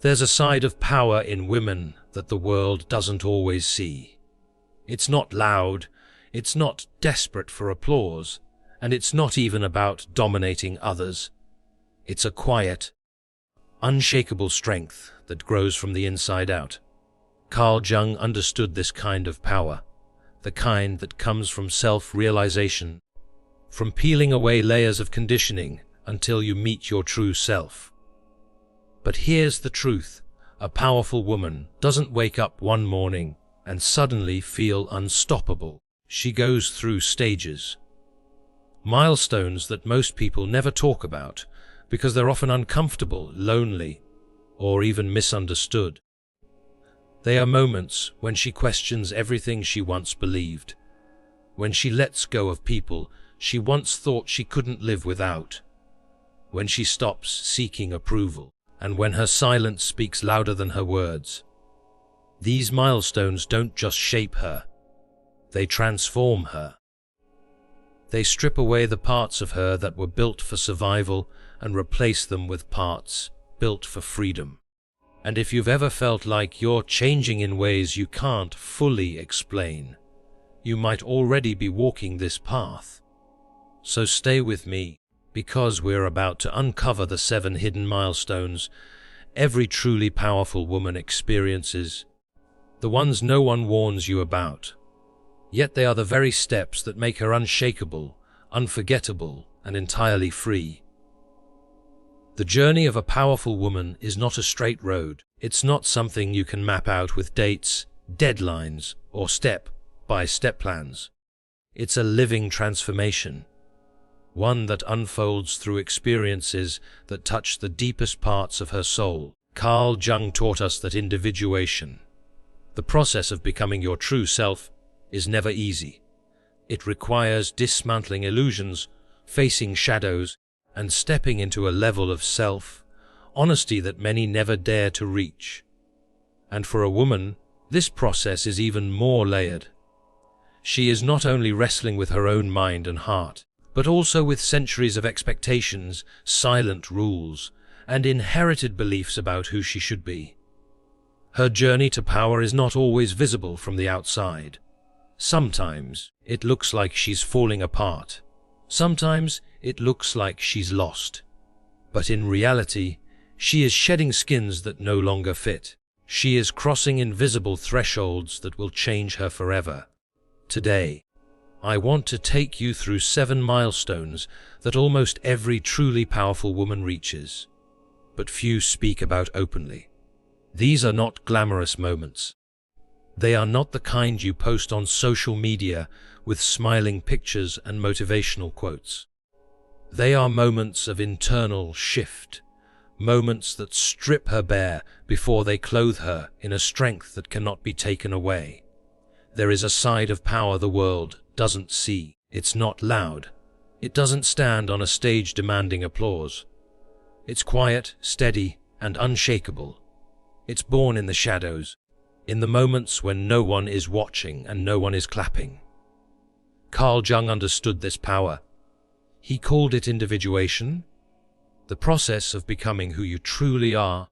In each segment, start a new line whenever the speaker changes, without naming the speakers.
There's a side of power in women that the world doesn't always see. It's not loud, it's not desperate for applause, and it's not even about dominating others. It's a quiet, unshakable strength that grows from the inside out. Carl Jung understood this kind of power, the kind that comes from self-realization, from peeling away layers of conditioning until you meet your true self. But here's the truth. A powerful woman doesn't wake up one morning and suddenly feel unstoppable. She goes through stages. Milestones that most people never talk about because they're often uncomfortable, lonely, or even misunderstood. They are moments when she questions everything she once believed, when she lets go of people she once thought she couldn't live without, when she stops seeking approval, and when her silence speaks louder than her words. These milestones don't just shape her, they transform her. They strip away the parts of her that were built for survival and replace them with parts built for freedom. And if you've ever felt like you're changing in ways you can't fully explain, you might already be walking this path. So stay with me, because we're about to uncover the 7 hidden milestones every truly powerful woman experiences, the ones no one warns you about. Yet they are the very steps that make her unshakable, unforgettable, and entirely free. The journey of a powerful woman is not a straight road. It's not something you can map out with dates, deadlines, or step-by-step plans. It's a living transformation, one that unfolds through experiences that touch the deepest parts of her soul. Carl Jung taught us that individuation, the process of becoming your true self, is never easy. It requires dismantling illusions, facing shadows, and stepping into a level of self-honesty that many never dare to reach. And for a woman, this process is even more layered. She is not only wrestling with her own mind and heart, but also with centuries of expectations, silent rules, and inherited beliefs about who she should be. Her journey to power is not always visible from the outside. Sometimes it looks like she's falling apart. Sometimes it looks like she's lost. But in reality, she is shedding skins that no longer fit. She is crossing invisible thresholds that will change her forever. Today, I want to take you through 7 milestones that almost every truly powerful woman reaches, but few speak about openly. These are not glamorous moments. They are not the kind you post on social media with smiling pictures and motivational quotes. They are moments of internal shift, moments that strip her bare before they clothe her in a strength that cannot be taken away. There is a side of power the world doesn't see. It's not loud. It doesn't stand on a stage demanding applause. It's quiet, steady, and unshakable. It's born in the shadows, in the moments when no one is watching and no one is clapping. Carl Jung understood this power. He called it individuation, the process of becoming who you truly are,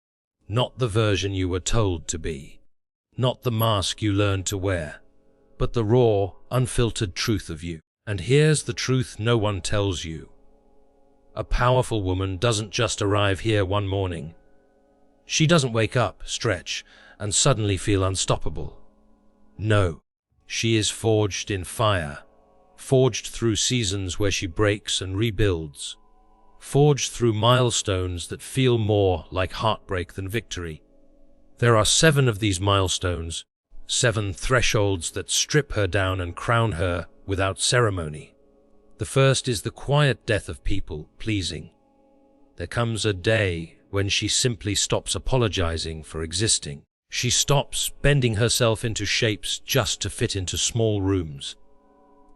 not the version you were told to be, not the mask you learned to wear, but the raw, unfiltered truth of you. And here's the truth no one tells you. A powerful woman doesn't just arrive here one morning. She doesn't wake up, stretch, and suddenly feel unstoppable. No, she is forged in fire, forged through seasons where she breaks and rebuilds, forged through milestones that feel more like heartbreak than victory. There are 7 of these milestones, 7 thresholds that strip her down and crown her without ceremony. The first is the quiet death of people pleasing. There comes a day when she simply stops apologizing for existing. She stops bending herself into shapes just to fit into small rooms.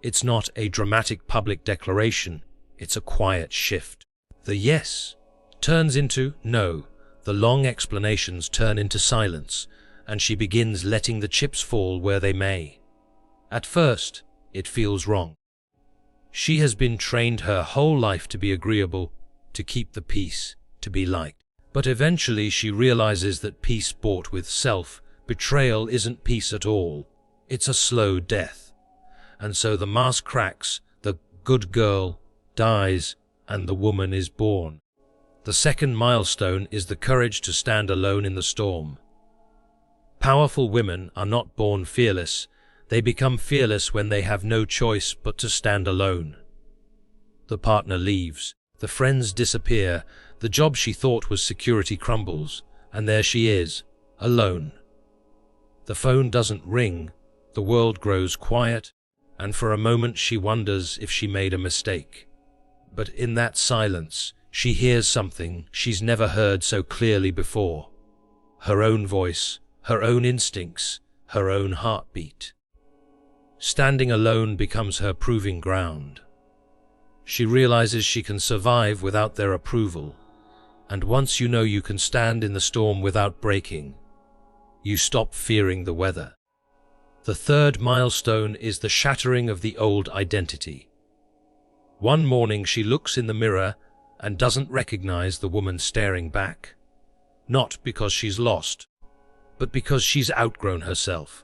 It's not a dramatic public declaration, it's a quiet shift. The yes turns into no, the long explanations turn into silence, and she begins letting the chips fall where they may. At first, it feels wrong. She has been trained her whole life to be agreeable, to keep the peace, to be liked. But eventually she realizes that peace bought with self-betrayal isn't peace at all. It's a slow death. And so the mask cracks, the good girl dies, and the woman is born. The second milestone is the courage to stand alone in the storm. Powerful women are not born fearless. They become fearless when they have no choice but to stand alone. The partner leaves. The friends disappear. The job she thought was security crumbles. And there she is, alone. The phone doesn't ring. The world grows quiet. And for a moment she wonders if she made a mistake. But in that silence, she hears something she's never heard so clearly before. Her own voice, her own instincts, her own heartbeat. Standing alone becomes her proving ground. She realizes she can survive without their approval. And once you know you can stand in the storm without breaking, you stop fearing the weather. The third milestone is the shattering of the old identity. One morning she looks in the mirror and doesn't recognize the woman staring back. Not because she's lost, but because she's outgrown herself.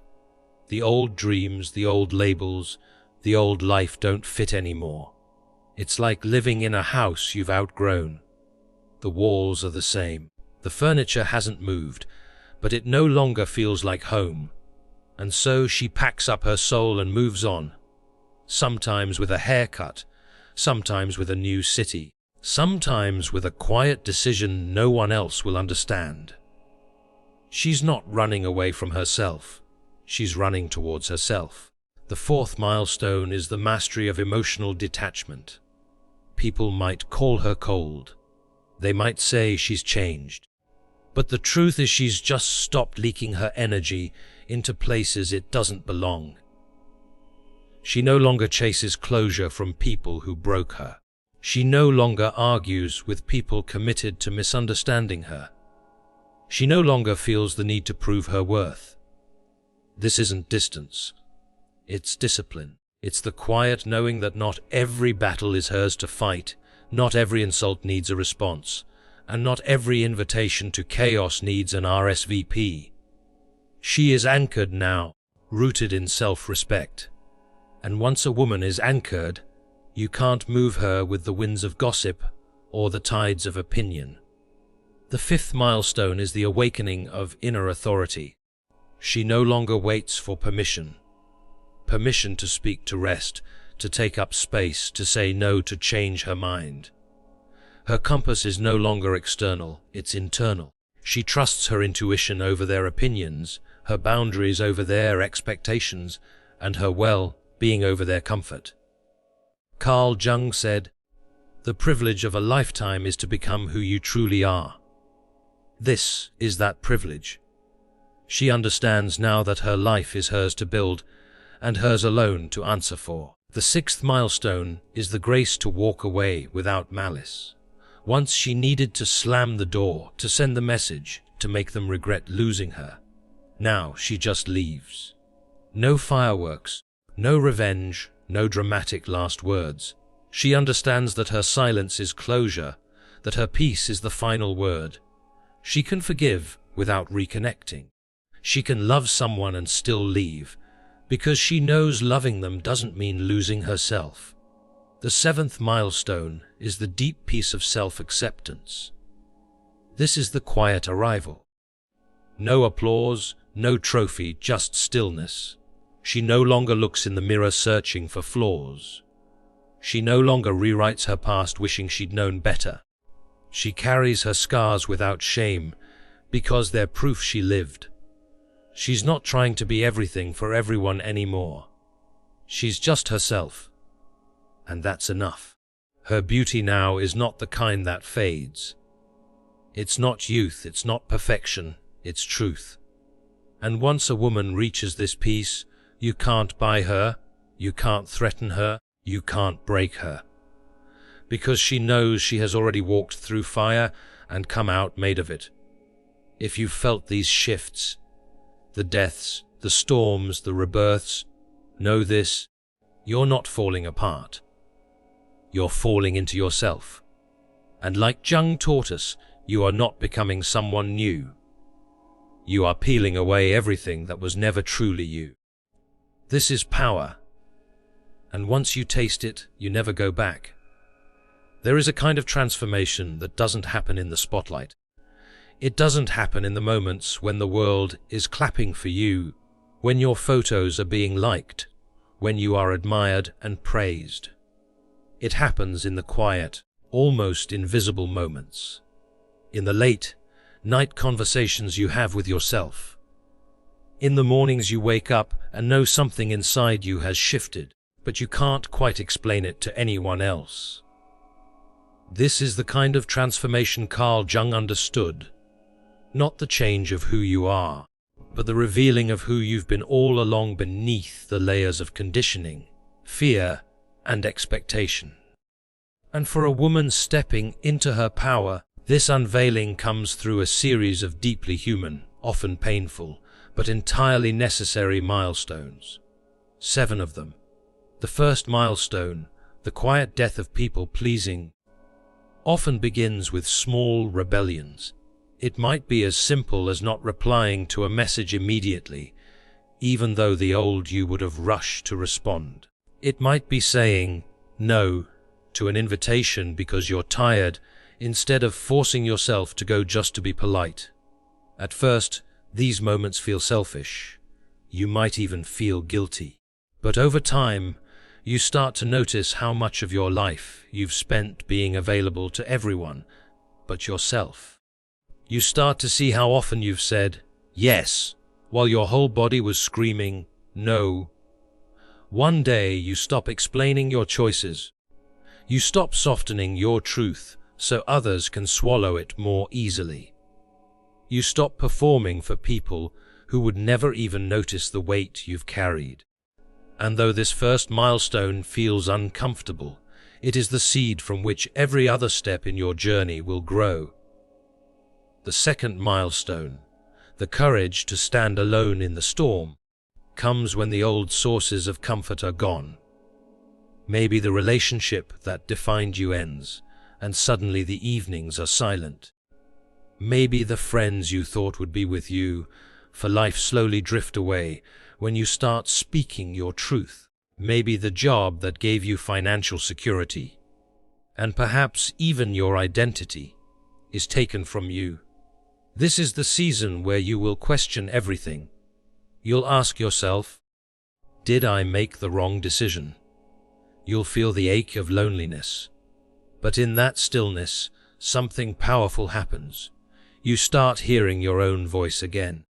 The old dreams, the old labels, the old life don't fit anymore. It's like living in a house you've outgrown. The walls are the same. The furniture hasn't moved, but it no longer feels like home. And so she packs up her soul and moves on. Sometimes with a haircut, sometimes with a new city, sometimes with a quiet decision no one else will understand. She's not running away from herself. She's running towards herself. The fourth milestone is the mastery of emotional detachment. People might call her cold. They might say she's changed. But the truth is she's just stopped leaking her energy into places it doesn't belong. She no longer chases closure from people who broke her. She no longer argues with people committed to misunderstanding her. She no longer feels the need to prove her worth. This isn't distance. It's discipline. It's the quiet knowing that not every battle is hers to fight, not every insult needs a response, and not every invitation to chaos needs an RSVP. She is anchored now, rooted in self-respect. And once a woman is anchored, you can't move her with the winds of gossip or the tides of opinion. The fifth milestone is the awakening of inner authority. She no longer waits for permission. Permission to speak, to rest, to take up space, to say no, to change her mind. Her compass is no longer external, it's internal. She trusts her intuition over their opinions, her boundaries over their expectations, and her well-being over their comfort. Carl Jung said, "The privilege of a lifetime is to become who you truly are." This is that privilege. She understands now that her life is hers to build, and hers alone to answer for. The sixth milestone is the grace to walk away without malice. Once she needed to slam the door, to send the message, to make them regret losing her. Now she just leaves. No fireworks, no revenge, no dramatic last words. She understands that her silence is closure, that her peace is the final word. She can forgive without reconnecting. She can love someone and still leave, because she knows loving them doesn't mean losing herself. The seventh milestone is the deep peace of self-acceptance. This is the quiet arrival. No applause, no trophy, just stillness. She no longer looks in the mirror searching for flaws. She no longer rewrites her past wishing she'd known better. She carries her scars without shame because they're proof she lived. She's not trying to be everything for everyone anymore. She's just herself. And that's enough. Her beauty now is not the kind that fades. It's not youth, it's not perfection, it's truth. And once a woman reaches this peace, you can't buy her, you can't threaten her, you can't break her. Because she knows she has already walked through fire and come out made of it. If you've felt these shifts, the deaths, the storms, the rebirths, know this: you're not falling apart. You're falling into yourself. And like Jung taught us, you are not becoming someone new. You are peeling away everything that was never truly you. This is power, and once you taste it, you never go back. There is a kind of transformation that doesn't happen in the spotlight. It doesn't happen in the moments when the world is clapping for you, when your photos are being liked, when you are admired and praised. It happens in the quiet, almost invisible moments. In the late night conversations you have with yourself. In the mornings you wake up and know something inside you has shifted, but you can't quite explain it to anyone else. This is the kind of transformation Carl Jung understood. Not the change of who you are, but the revealing of who you've been all along beneath the layers of conditioning, fear, and expectation. And for a woman stepping into her power, this unveiling comes through a series of deeply human, often painful, but entirely necessary milestones. 7 of them. The first milestone, the quiet death of people-pleasing, often begins with small rebellions. It might be as simple as not replying to a message immediately, even though the old you would have rushed to respond. It might be saying no to an invitation because you're tired, instead of forcing yourself to go just to be polite. At first, these moments feel selfish. You might even feel guilty. But over time, you start to notice how much of your life you've spent being available to everyone but yourself. You start to see how often you've said yes, while your whole body was screaming no. One day you stop explaining your choices. You stop softening your truth so others can swallow it more easily. You stop performing for people who would never even notice the weight you've carried. And though this first milestone feels uncomfortable, it is the seed from which every other step in your journey will grow. The second milestone, the courage to stand alone in the storm, comes when the old sources of comfort are gone. Maybe the relationship that defined you ends, and suddenly the evenings are silent. Maybe the friends you thought would be with you for life slowly drift away when you start speaking your truth. Maybe the job that gave you financial security, and perhaps even your identity, is taken from you. This is the season where you will question everything. You'll ask yourself, did I make the wrong decision? You'll feel the ache of loneliness. But in that stillness, something powerful happens. You start hearing your own voice again.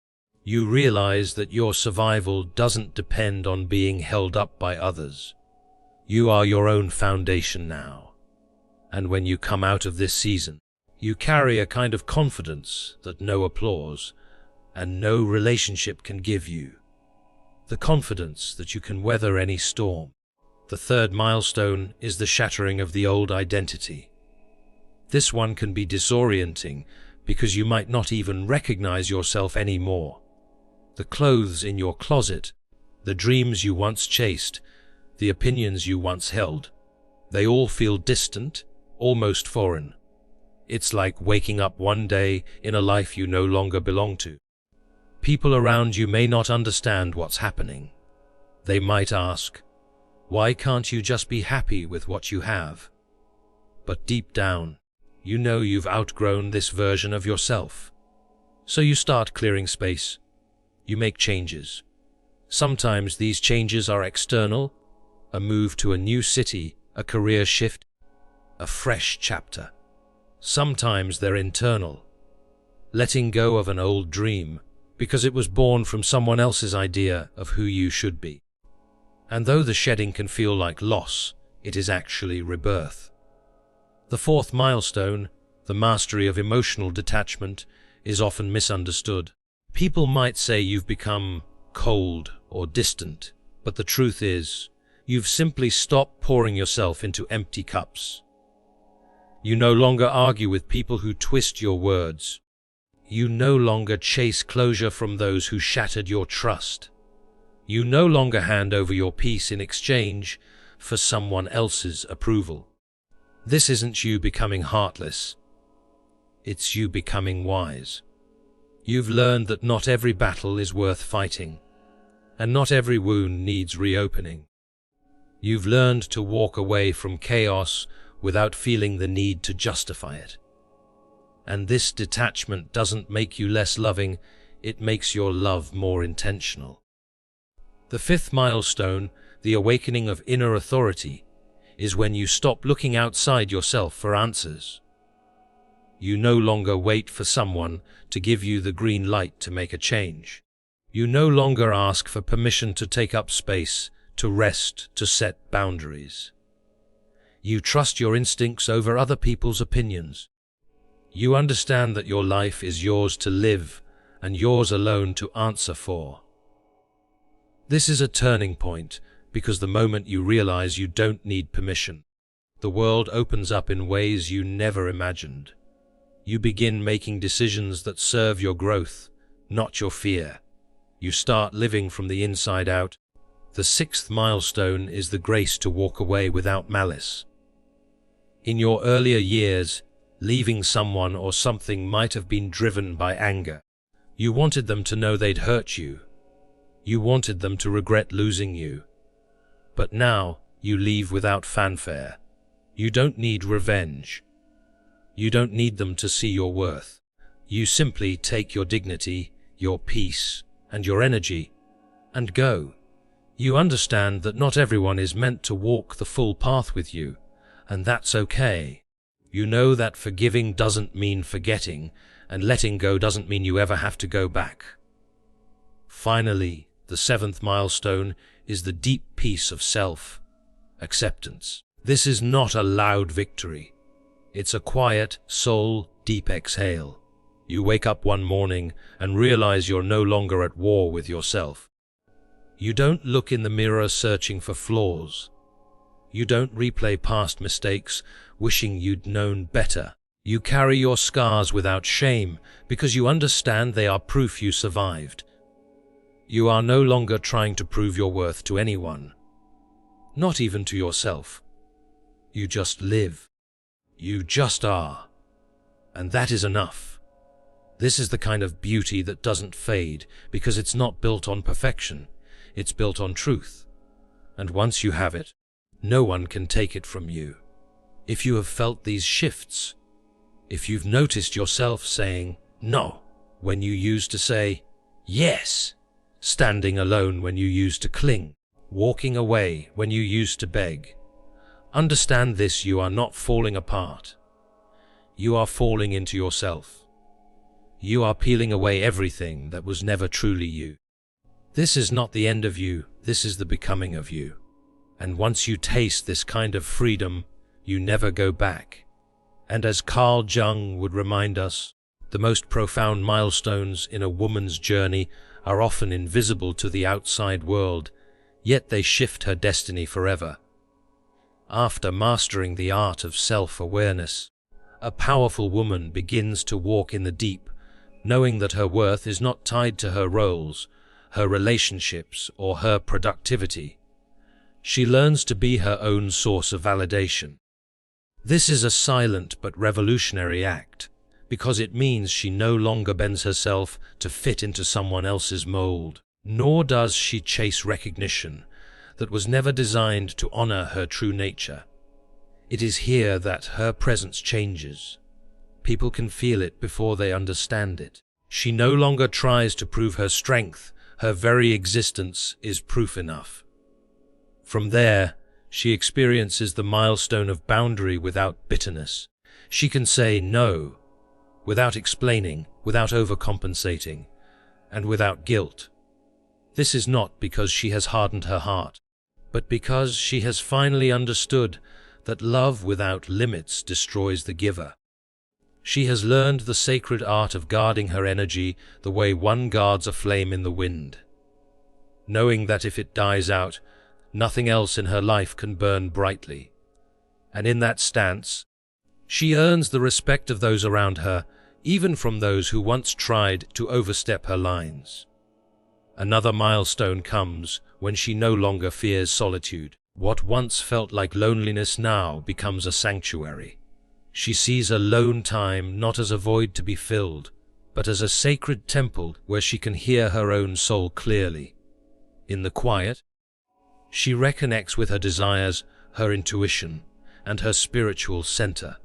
You realize that your survival doesn't depend on being held up by others. You are your own foundation now. And when you come out of this season, you carry a kind of confidence that no applause and no relationship can give you. The confidence that you can weather any storm. The third milestone is the shattering of the old identity. This one can be disorienting because you might not even recognize yourself anymore. The clothes in your closet, the dreams you once chased, the opinions you once held, they all feel distant, almost foreign. It's like waking up one day in a life you no longer belong to. People around you may not understand what's happening. They might ask, why can't you just be happy with what you have? But deep down, you know you've outgrown this version of yourself. So you start clearing space. You make changes. Sometimes these changes are external, a move to a new city, a career shift, a fresh chapter. Sometimes they're internal, letting go of an old dream because it was born from someone else's idea of who you should be. And though the shedding can feel like loss, it is actually rebirth. The fourth milestone, the mastery of emotional detachment, is often misunderstood. People might say you've become cold or distant, but the truth is, you've simply stopped pouring yourself into empty cups. You no longer argue with people who twist your words. You no longer chase closure from those who shattered your trust. You no longer hand over your peace in exchange for someone else's approval. This isn't you becoming heartless. It's you becoming wise. You've learned that not every battle is worth fighting, and not every wound needs reopening. You've learned to walk away from chaos without feeling the need to justify it. And this detachment doesn't make you less loving, it makes your love more intentional. The fifth milestone, the awakening of inner authority, is when you stop looking outside yourself for answers. You no longer wait for someone to give you the green light to make a change. You no longer ask for permission to take up space, to rest, to set boundaries. You trust your instincts over other people's opinions. You understand that your life is yours to live and yours alone to answer for. This is a turning point because the moment you realize you don't need permission, the world opens up in ways you never imagined. You begin making decisions that serve your growth, not your fear. You start living from the inside out. The sixth milestone is the grace to walk away without malice. In your earlier years, leaving someone or something might have been driven by anger. You wanted them to know they'd hurt you. You wanted them to regret losing you. But now, you leave without fanfare. You don't need revenge. You don't need them to see your worth. You simply take your dignity, your peace, and your energy, and go. You understand that not everyone is meant to walk the full path with you, and that's okay. You know that forgiving doesn't mean forgetting, and letting go doesn't mean you ever have to go back. Finally, the seventh milestone is the deep peace of self-acceptance. This is not a loud victory. It's a quiet, soul-deep exhale. You wake up one morning and realize you're no longer at war with yourself. You don't look in the mirror searching for flaws. You don't replay past mistakes, wishing you'd known better. You carry your scars without shame because you understand they are proof you survived. You are no longer trying to prove your worth to anyone, not even to yourself. You just live. You just are. And that is enough. This is the kind of beauty that doesn't fade because it's not built on perfection. It's built on truth. And once you have it, no one can take it from you. If you have felt these shifts, if you've noticed yourself saying no when you used to say yes, standing alone when you used to cling, walking away when you used to beg, understand this: you are not falling apart. You are falling into yourself. You are peeling away everything that was never truly you. This is not the end of you, this is the becoming of you. And once you taste this kind of freedom, you never go back. And as Carl Jung would remind us, the most profound milestones in a woman's journey are often invisible to the outside world, yet they shift her destiny forever. After mastering the art of self-awareness, a powerful woman begins to walk in the deep, knowing that her worth is not tied to her roles, her relationships, or her productivity. She learns to be her own source of validation. This is a silent but revolutionary act, because it means she no longer bends herself to fit into someone else's mold, nor does she chase recognition that was never designed to honor her true nature. It is here that her presence changes. People can feel it before they understand it. She no longer tries to prove her strength. Her very existence is proof enough. From there, she experiences the milestone of boundary without bitterness. She can say no, without explaining, without overcompensating, and without guilt. This is not because she has hardened her heart, but because she has finally understood that love without limits destroys the giver. She has learned the sacred art of guarding her energy the way one guards a flame in the wind, knowing that if it dies out, nothing else in her life can burn brightly. And in that stance, she earns the respect of those around her, even from those who once tried to overstep her lines. Another milestone comes when she no longer fears solitude. What once felt like loneliness now becomes a sanctuary. She sees alone time not as a void to be filled, but as a sacred temple where she can hear her own soul clearly. In the quiet, she reconnects with her desires, her intuition, and her spiritual center.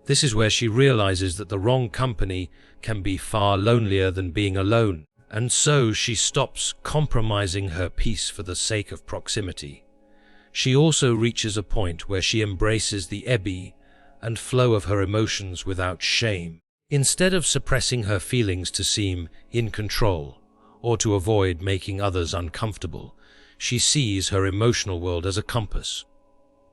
This is where she realizes that the wrong company can be far lonelier than being alone, and so she stops compromising her peace for the sake of proximity. She also reaches a point where she embraces the ebb and flow of her emotions without shame. Instead of suppressing her feelings to seem in control or to avoid making others uncomfortable, she sees her emotional world as a compass.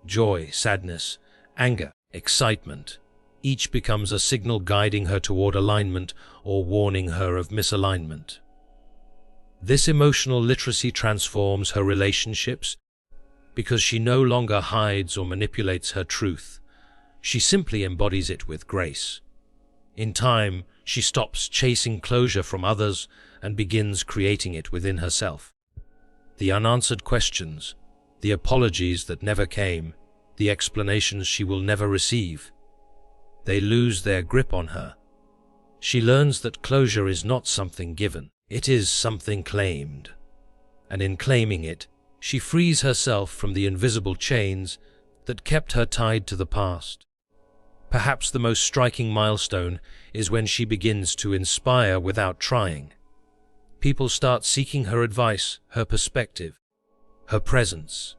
Joy, sadness, anger, excitement, each becomes a signal guiding her toward alignment or warning her of misalignment. This emotional literacy transforms her relationships because she no longer hides or manipulates her truth. She simply embodies it with grace. In time, she stops chasing closure from others and begins creating it within herself. The unanswered questions, the apologies that never came, the explanations she will never receive, they lose their grip on her. She learns that closure is not something given, it is something claimed. And in claiming it, she frees herself from the invisible chains that kept her tied to the past. Perhaps the most striking milestone is when she begins to inspire without trying. People start seeking her advice, her perspective, her presence,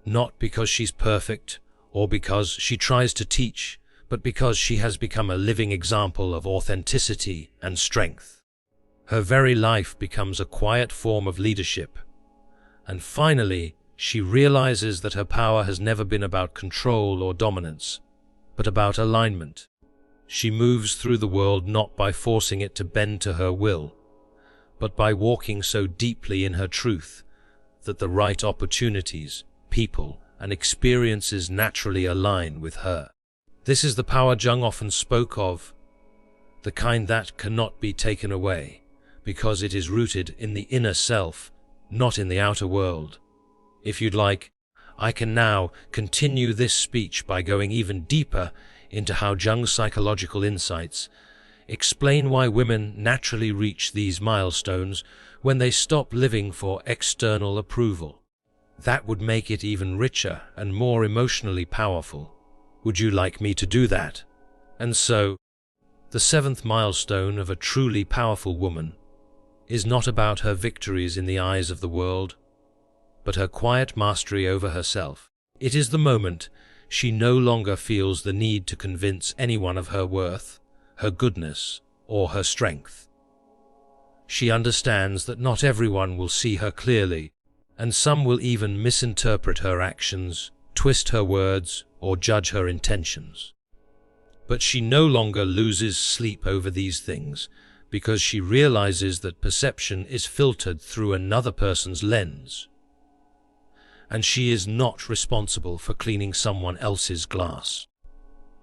not because she's perfect or because she tries to teach, but because she has become a living example of authenticity and strength. Her very life becomes a quiet form of leadership. And finally, she realizes that her power has never been about control or dominance, but about alignment. She moves through the world not by forcing it to bend to her will, but by walking so deeply in her truth that the right opportunities, people, and experiences naturally align with her. This is the power Jung often spoke of, the kind that cannot be taken away, because it is rooted in the inner self, not in the outer world. If you'd like, I can now continue this speech by going even deeper into how Jung's psychological insights explain why women naturally reach these milestones when they stop living for external approval. That would make it even richer and more emotionally powerful. Would you like me to do that? And so, the seventh milestone of a truly powerful woman is not about her victories in the eyes of the world, but her quiet mastery over herself. It is the moment she no longer feels the need to convince anyone of her worth, her goodness, or her strength. She understands that not everyone will see her clearly, and some will even misinterpret her actions, twist her words, or judge her intentions. But she no longer loses sleep over these things, because she realizes that perception is filtered through another person's lens, and she is not responsible for cleaning someone else's glass.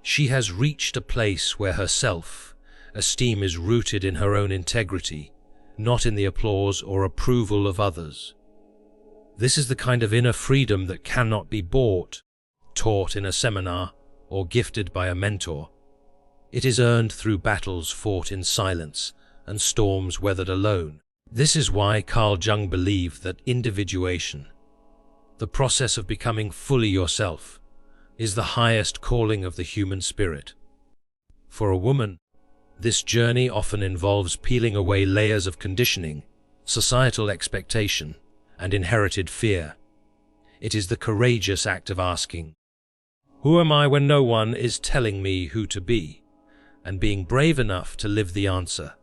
She has reached a place where her self-esteem is rooted in her own integrity, not in the applause or approval of others. This is the kind of inner freedom that cannot be bought, taught in a seminar, or gifted by a mentor. It is earned through battles fought in silence and storms weathered alone. This is why Carl Jung believed that individuation, the process of becoming fully yourself, is the highest calling of the human spirit. For a woman, this journey often involves peeling away layers of conditioning, societal expectation, and inherited fear. It is the courageous act of asking, "Who am I when no one is telling me who to be?" and being brave enough to live the answer.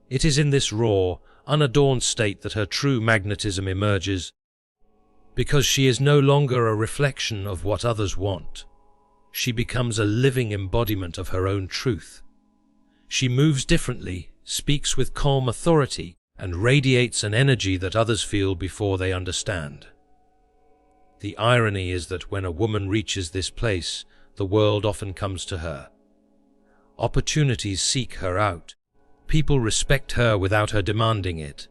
It is in this raw, unadorned state that her true magnetism emerges, because she is no longer a reflection of what others want. She becomes a living embodiment of her own truth. She moves differently, speaks with calm authority, and radiates an energy that others feel before they understand. The irony is that when a woman reaches this place, the world often comes to her. Opportunities seek her out. People respect her without her demanding it.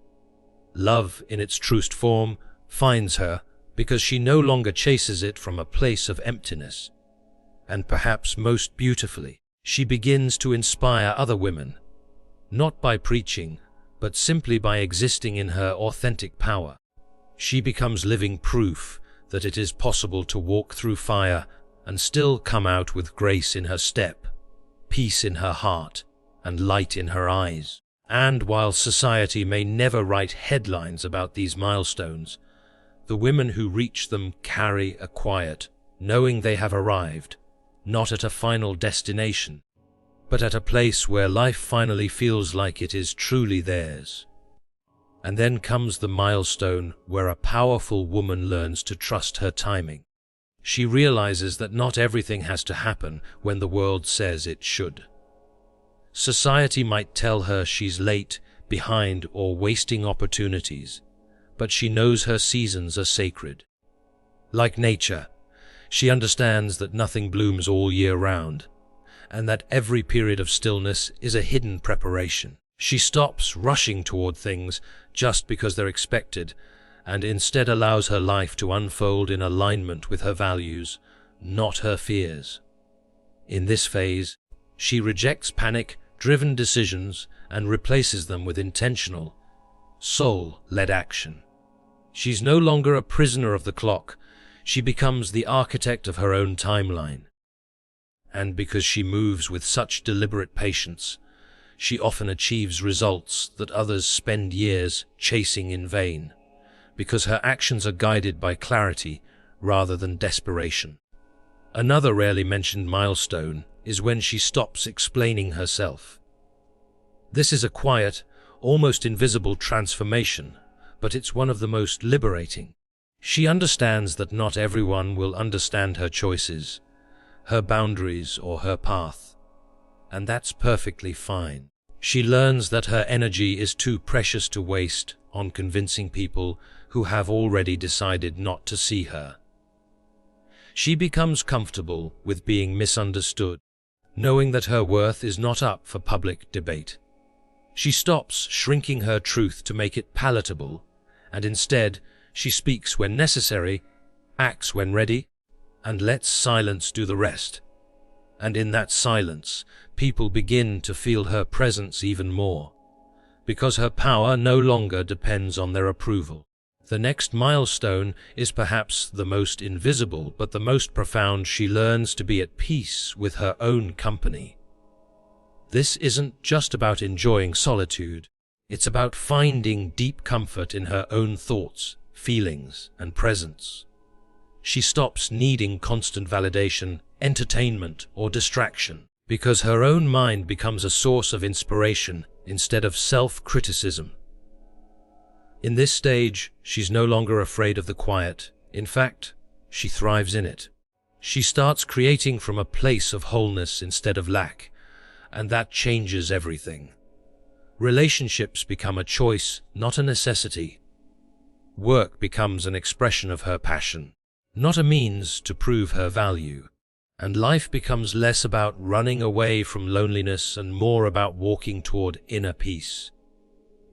Love, in its truest form, finds her because she no longer chases it from a place of emptiness. And perhaps most beautifully, she begins to inspire other women, not by preaching, but simply by existing in her authentic power. She becomes living proof that it is possible to walk through fire and still come out with grace in her step, peace in her heart, and light in her eyes. And while society may never write headlines about these milestones, the women who reach them carry a quiet, knowing they have arrived, not at a final destination, but at a place where life finally feels like it is truly theirs. And then comes the milestone where a powerful woman learns to trust her timing. She realizes that not everything has to happen when the world says it should. Society might tell her she's late, behind, or wasting opportunities, but she knows her seasons are sacred. Like nature, she understands that nothing blooms all year round, and that every period of stillness is a hidden preparation. She stops rushing toward things just because they're expected, and instead allows her life to unfold in alignment with her values, not her fears. In this phase, she rejects panic-driven decisions and replaces them with intentional, soul-led action. She's no longer a prisoner of the clock. She becomes the architect of her own timeline. And because she moves with such deliberate patience, she often achieves results that others spend years chasing in vain, because her actions are guided by clarity rather than desperation. Another rarely mentioned milestone is when she stops explaining herself. This is a quiet, almost invisible transformation, but it's one of the most liberating. She understands that not everyone will understand her choices, her boundaries, or her path, and that's perfectly fine. She learns that her energy is too precious to waste on convincing people who have already decided not to see her. She becomes comfortable with being misunderstood, knowing that her worth is not up for public debate. She stops shrinking her truth to make it palatable, and instead she speaks when necessary, acts when ready, and lets silence do the rest. And in that silence, people begin to feel her presence even more, because her power no longer depends on their approval. The next milestone is perhaps the most invisible, but the most profound. She learns to be at peace with her own company. This isn't just about enjoying solitude. It's about finding deep comfort in her own thoughts, feelings, and presence. She stops needing constant validation, entertainment, or distraction, because her own mind becomes a source of inspiration instead of self-criticism. In this stage, she's no longer afraid of the quiet. In fact, she thrives in it. She starts creating from a place of wholeness instead of lack, and that changes everything. Relationships become a choice, not a necessity. Work becomes an expression of her passion, not a means to prove her value. And life becomes less about running away from loneliness and more about walking toward inner peace.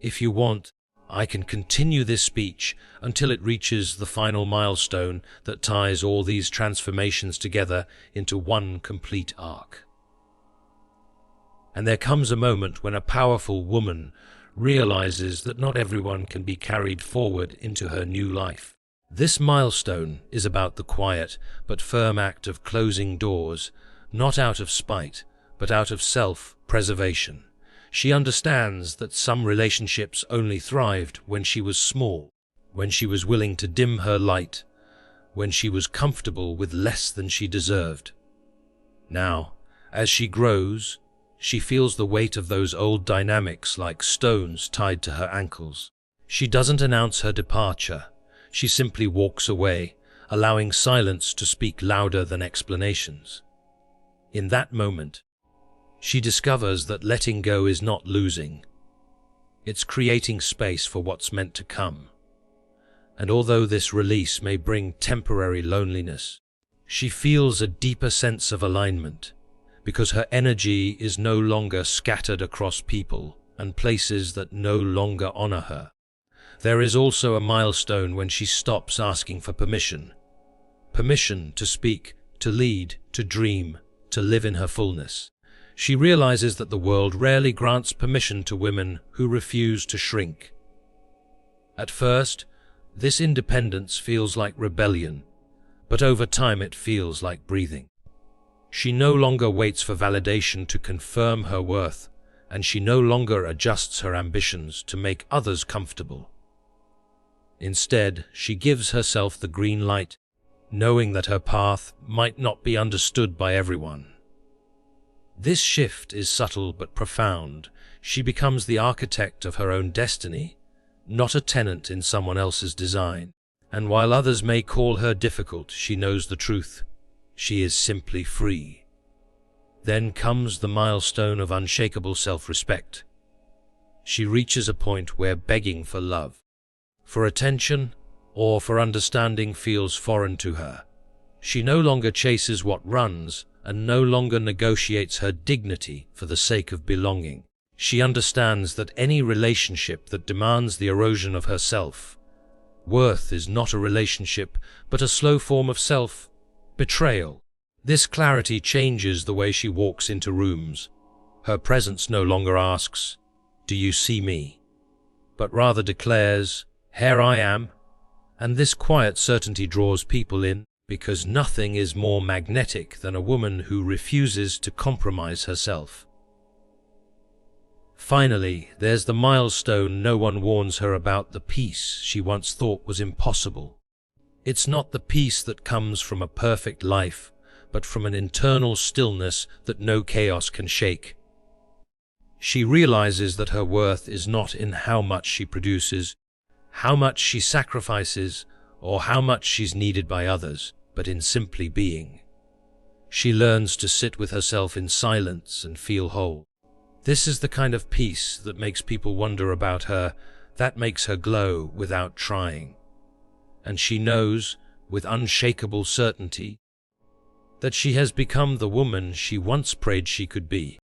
If you want, I can continue this speech until it reaches the final milestone that ties all these transformations together into one complete arc. And there comes a moment when a powerful woman realizes that not everyone can be carried forward into her new life. This milestone is about the quiet but firm act of closing doors, not out of spite, but out of self-preservation. She understands that some relationships only thrived when she was small, when she was willing to dim her light, when she was comfortable with less than she deserved. Now, as she grows, she feels the weight of those old dynamics like stones tied to her ankles. She doesn't announce her departure. She simply walks away, allowing silence to speak louder than explanations. In that moment, she discovers that letting go is not losing. It's creating space for what's meant to come. And although this release may bring temporary loneliness, she feels a deeper sense of alignment, because her energy is no longer scattered across people and places that no longer honor her. There is also a milestone when she stops asking for permission. Permission to speak, to lead, to dream, to live in her fullness. She realizes that the world rarely grants permission to women who refuse to shrink. At first, this independence feels like rebellion, but over time it feels like breathing. She no longer waits for validation to confirm her worth, and she no longer adjusts her ambitions to make others comfortable. Instead, she gives herself the green light, knowing that her path might not be understood by everyone. This shift is subtle but profound. She becomes the architect of her own destiny, not a tenant in someone else's design. And while others may call her difficult, she knows the truth. She is simply free. Then comes the milestone of unshakable self-respect. She reaches a point where begging for love, for attention, or for understanding feels foreign to her. She no longer chases what runs, and no longer negotiates her dignity for the sake of belonging. She understands that any relationship that demands the erosion of her self-worth is not a relationship, but a slow form of self-betrayal. This clarity changes the way she walks into rooms. Her presence no longer asks, "Do you see me?" but rather declares, "Here I am." And this quiet certainty draws people in, because nothing is more magnetic than a woman who refuses to compromise herself. Finally, there's the milestone no one warns her about, the peace she once thought was impossible. It's not the peace that comes from a perfect life, but from an internal stillness that no chaos can shake. She realizes that her worth is not in how much she produces, how much she sacrifices, or how much she's needed by others, but in simply being. She learns to sit with herself in silence and feel whole. This is the kind of peace that makes people wonder about her, that makes her glow without trying. And she knows, with unshakable certainty, that she has become the woman she once prayed she could be.